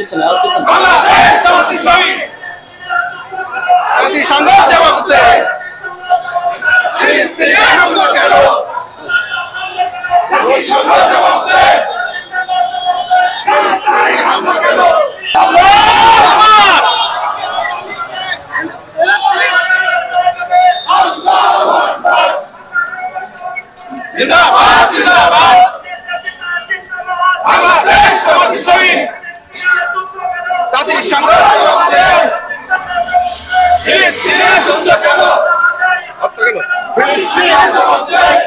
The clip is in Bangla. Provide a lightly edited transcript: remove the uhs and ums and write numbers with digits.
পিছনে আর পিছনে বাংলাদেশ জামাত ইসলামী জাতিসংঘ জবাব দেয় ফিলিস্তিনে হামলা কেন জাতিসংঘ জবাব দেয় ফিলিস্তিনে হামলা কেন জিন্দাবাদ জিন্দাবাদ বাংলাদেশ জামাত ইসলামী জাতিসংঘ জবাব দেয় ফিলিস্তিনে যুদ্ধ কেন ফিলিস্তিনে জবাব দেয়